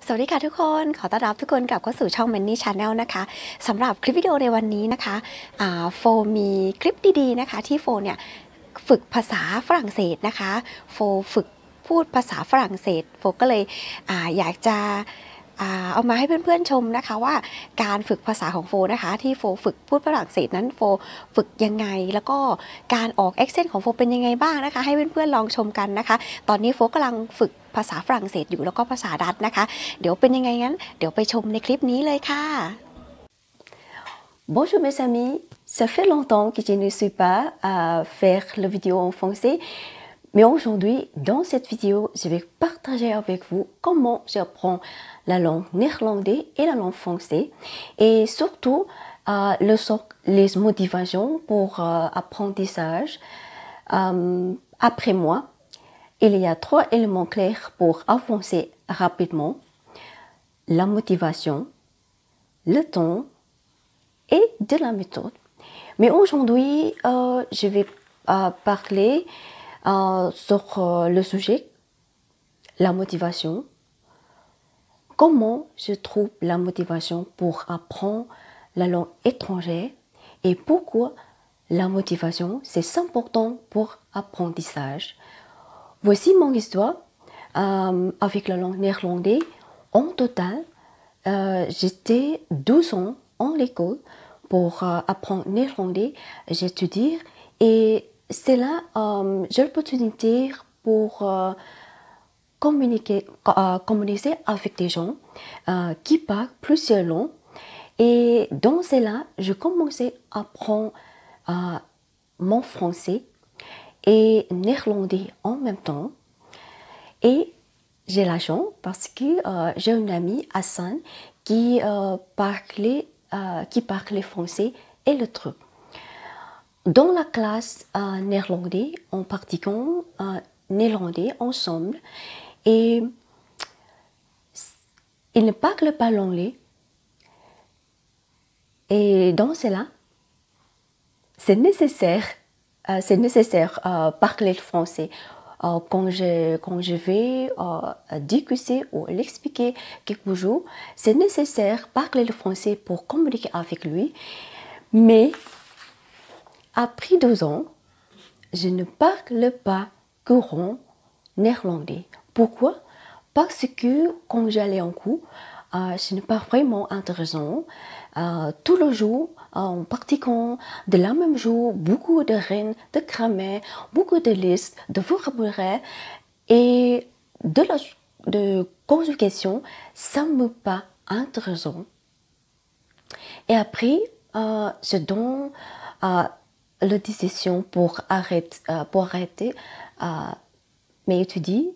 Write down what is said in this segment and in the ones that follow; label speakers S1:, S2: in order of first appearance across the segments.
S1: สวัสดีค่ะทุกคนขอต้อนรับทุกคนกลับเข้าสู่ช่อง Manny Channel นะคะสำหรับคลิปวิดีโอในวันนี้นะคะโฟมีคลิปดีๆนะคะที่โฟเนี่ยฝึกภาษาฝรั่งเศสนะคะโฟฝึกพูดภาษาฝรั่งเศสโฟก็เลยอยากจะเอามาให้เพื่อนๆชมนะคะว่าการฝึกภาษาของโฟนะคะที่โฟฝึกพูดฝรั่งเศสนั้นโฟฝึกยังไงแล้วก็การออกแอคเซนต์ของโฟเป็นยังไงบ้างนะคะให้เพื่อนๆลองชมกันนะคะตอนนี้โฟกำลังฝึกภาษาฝรั่งเศสอยู่แล้วก็ภาษาดัตช์นะคะเดี๋ยวเป็นยังไงงั้นเดี๋ยวไปชมในคลิปนี้เลยค่ะ
S2: Bonjour mes amis, ça fait longtemps que je ne suis pas à faire la vidéo en français, mais aujourd'hui, dans cette vidéo, je vais partager avec vous comment j'apprends la langue néerlandaise et la langue française, et surtout les motivations pour apprentissage. Après moi, il y a 3 éléments clairs pour avancer rapidement: la motivation, le temps et de la méthode. Mais aujourd'hui, je vais parler sur le sujet, la motivation. Comment je trouve la motivation pour apprendre la langue étrangère et pourquoi la motivation c'est important pour l'apprentissage. Voici mon histoire avec la langue néerlandaise. En total, j'étais 12 ans en l'école pour apprendre néerlandais, j'étudie et c'est là j'ai l'opportunité pour communiquer avec des gens qui parlent plusieurs langues, et dans cela je commençais à apprendre mon français et néerlandais en même temps. Et j'ai la chance parce que j'ai une amie, Hassan, qui parlait français et le truc. Dans la classe néerlandais, on pratiquant néerlandais ensemble, et il ne parle pas l'anglais. Et dans cela, c'est nécessaire parler le français. Quand je vais discuter ou l'expliquer quelque chose, c'est nécessaire parler le français pour communiquer avec lui. Mais après 2 ans, je ne parle pas courant néerlandais. Pourquoi? Parce que quand j'allais en cours, ce n'est pas vraiment intéressant. Tout le jour, en pratiquant de la même jour, beaucoup de règles, de grammaire, beaucoup de listes, de vocabulaire et de conjugation, ça ne me pas intéressant. Et après, je donne la décision pour arrêter mes études.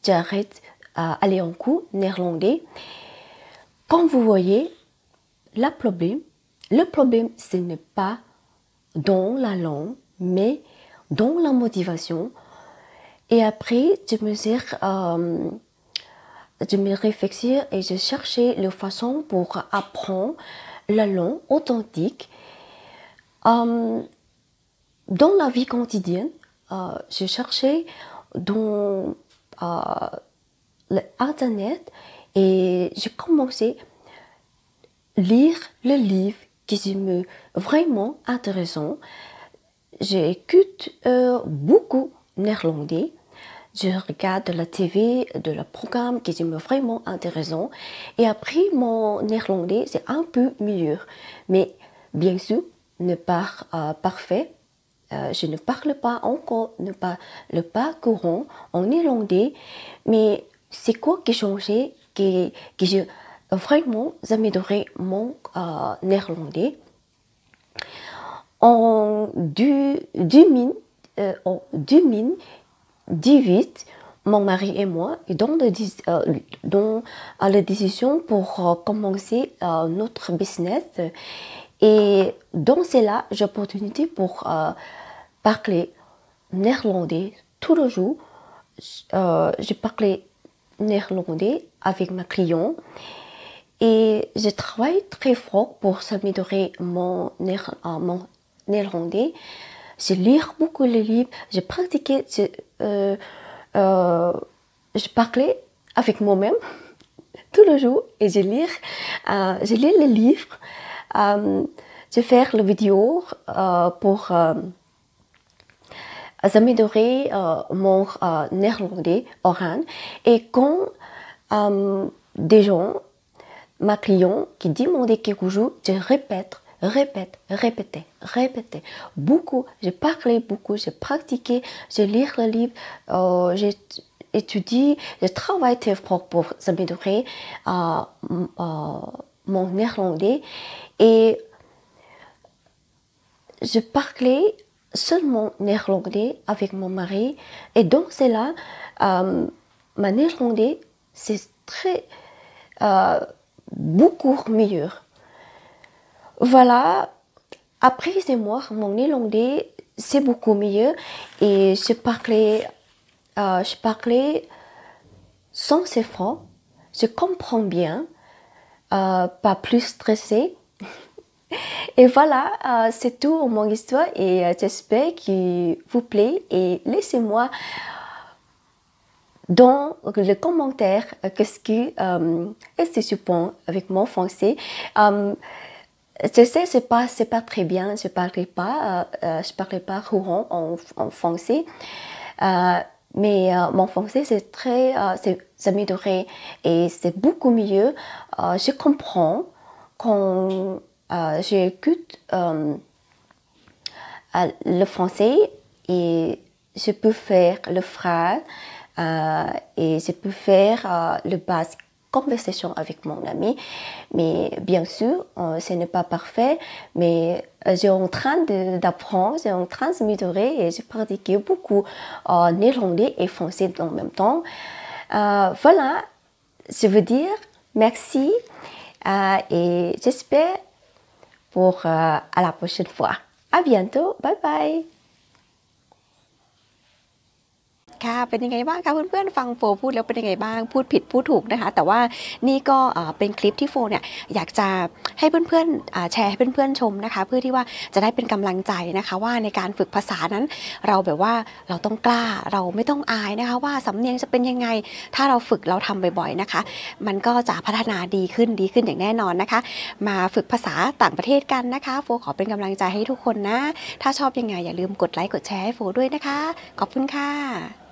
S2: J'arrête aller en cours néerlandais. Comme vous voyez, le problème, ce n'est pas dans la langue, mais dans la motivation. Et après, je me réfléchis et je cherchais la façon pour apprendre la langue authentique. Dans la vie quotidienne, je cherchais dans l'internet et j'ai commencé à lire le livre qui me vraiment intéressant. J'écoute beaucoup néerlandais. Je regarde la TV, de le programme qui me vraiment intéressant. Et après, mon néerlandais, c'est un peu meilleur. Mais bien sûr, ne pas parfait. Je ne parle pas encore, ne parle pas courant en néerlandais. Mais c'est quoi qui a changé, que j'ai vraiment amélioré mon néerlandais. En 2018, mon mari et moi dans la décision pour commencer notre business. Et dans cela, j'ai l'opportunité pour parler néerlandais tous les jours. Je parlais néerlandais avec mes clients et je travaille très fort pour s'améliorer mon néerlandais. Je lis beaucoup de livres, je pratiquais, je parlais avec moi-même tous les jours et je lis les livres, je fais les vidéos pour améliorer mon néerlandais oral. Et quand des gens, ma client qui demandait quelque chose, je répétais beaucoup. Je parlais beaucoup, je pratiquais, je lis le livre, j'étudie, je travaille très fort pour améliorer mon néerlandais. Et je parlais seulement néerlandais avec mon mari. Et donc c'est là, ma néerlandais, c'est très beaucoup meilleur. Voilà, après 6 mois, mon néerlandais, c'est beaucoup mieux. Et je parlais sans effort, je comprends bien, pas plus stressé. Et voilà, c'est tout mon histoire et j'espère qu'il vous plaît et laissez-moi dans le commentaire qu'est-ce que je pense avec mon français. Je sais c'est pas très bien, je parlais pas courant en français, mais mon français c'est très c'est amélioré et c'est beaucoup mieux. Je comprends quand j'écoute le français et je peux faire le phrase et je peux faire le base conversation avec mon ami. Mais bien sûr, ce n'est pas parfait, mais je suis en train d'apprendre, je suis en train de m'améliorer et je pratique beaucoup néerlandais et français en même temps. Voilà, je veux dire merci et j'espère pour à la prochaine fois. À bientôt, bye bye.
S1: ค่ะเป็นยังไงบ้างคะเพื่อนๆฟังโฟพูดแล้วเป็นยังไงบ้างพูดผิดพูดถูกนะคะแต่ว่านี่ก็เป็นคลิปที่โฟเนี่ยอยากจะให้เพื่อนๆแชร์ให้เพื่อนๆชมนะคะเพื่อที่ว่าจะได้เป็นกำลังใจนะคะว่าในการฝึกภาษานั้นเราแบบว่าเราต้องกล้าเราไม่ต้องอายนะคะว่าสำเนียงจะเป็นยังไงถ้าเราฝึกเราทำบ่อยๆนะคะมันก็จะพัฒนาดีขึ้นอย่างแน่นอนนะคะมาฝึกภาษาต่างประเทศกันนะคะโฟขอเป็นกำลังใจให้ทุกคนนะถ้าชอบยังไงอย่าลืมกดไลค์กดแชร์ให้โฟด้วยนะคะขอบคุณค่ะ